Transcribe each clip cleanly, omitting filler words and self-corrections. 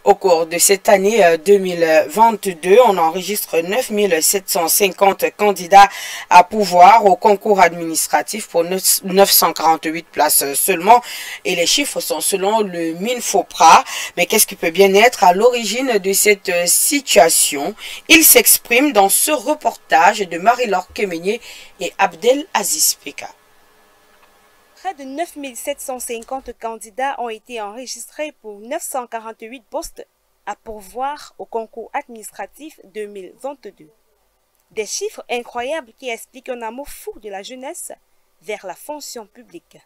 Au cours de cette année 2022, on enregistre 9750 candidats à pouvoir au concours administratif pour 948 places seulement. Et les chiffres sont selon le MINFOPRA. Mais qu'est-ce qui peut bien être à l'origine de cette situation? Il s'exprime dans ce reportage de Marie-Laure Kemenyé et Abdel Aziz Peka. Près de 9750 candidats ont été enregistrés pour 948 postes à pourvoir au concours administratif 2022. Des chiffres incroyables qui expliquent un amour fou de la jeunesse vers la fonction publique.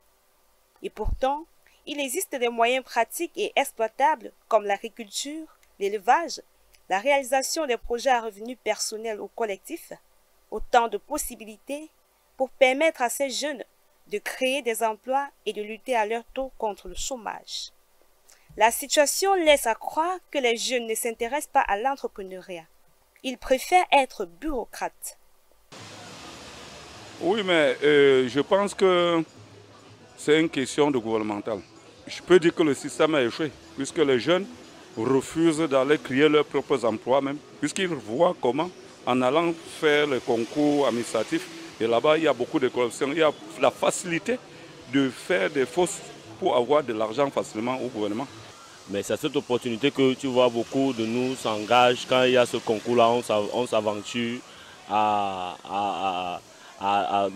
Et pourtant, il existe des moyens pratiques et exploitables comme l'agriculture, l'élevage, la réalisation des projets à revenus personnels ou collectifs, autant de possibilités pour permettre à ces jeunes de créer des emplois et de lutter à leur tour contre le chômage. La situation laisse à croire que les jeunes ne s'intéressent pas à l'entrepreneuriat. Ils préfèrent être bureaucrates. Oui, mais je pense que c'est une question de gouvernemental. Je peux dire que le système a échoué, puisque les jeunes refusent d'aller créer leurs propres emplois même, puisqu'ils voient comment, en allant faire le concours administratif, et là-bas, il y a beaucoup de corruption. Il y a la facilité de faire des fausses pour avoir de l'argent facilement au gouvernement. Mais c'est cette opportunité que tu vois beaucoup de nous s'engagent. Quand il y a ce concours-là, on s'aventure à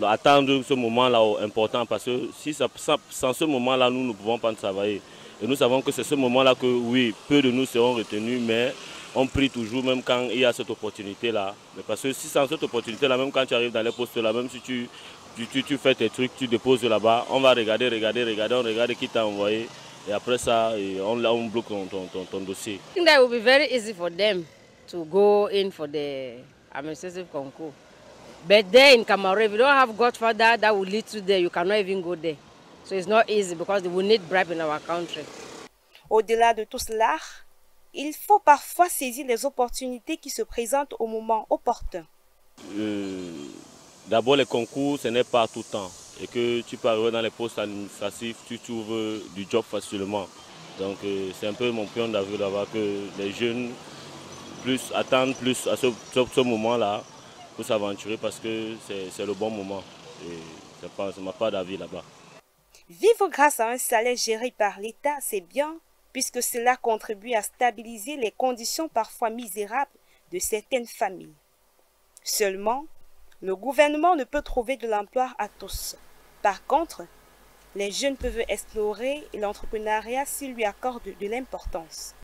attendre ce moment-là important. Parce que si sans ce moment-là, nous ne pouvons pas travailler. Et nous savons que c'est ce moment-là que, oui, peu de nous seront retenus, mais on prie toujours, même quand il y a cette opportunité-là. Parce que si sans cette opportunité-là, même quand tu arrives dans les postes-là, même si tu fais tes trucs, tu déposes là-bas, on va regarder, on regarde qui t'a envoyé. Et après ça, on bloque ton dossier. I think that will be very easy for them to go in for the administrative concours. But there in Cameroon, if you don't have godfather that will lead you there, you cannot even go there. So it's not easy because we need bribe in our country. Au-delà de tout cela, il faut parfois saisir les opportunités qui se présentent au moment opportun. D'abord, les concours, ce n'est pas tout le temps. Et que tu peux arriver dans les postes administratifs, tu trouves du job facilement. Donc c'est un peu mon point d'avis là-bas que les jeunes attendent plus à ce moment-là pour s'aventurer parce que c'est le bon moment. Et c'est ma part d'avis là-bas. Vivre grâce à un salaire géré par l'État, c'est bien, puisque cela contribue à stabiliser les conditions parfois misérables de certaines familles. Seulement, le gouvernement ne peut trouver de l'emploi à tous. Par contre, les jeunes peuvent explorer l'entrepreneuriat s'ils lui accordent de l'importance.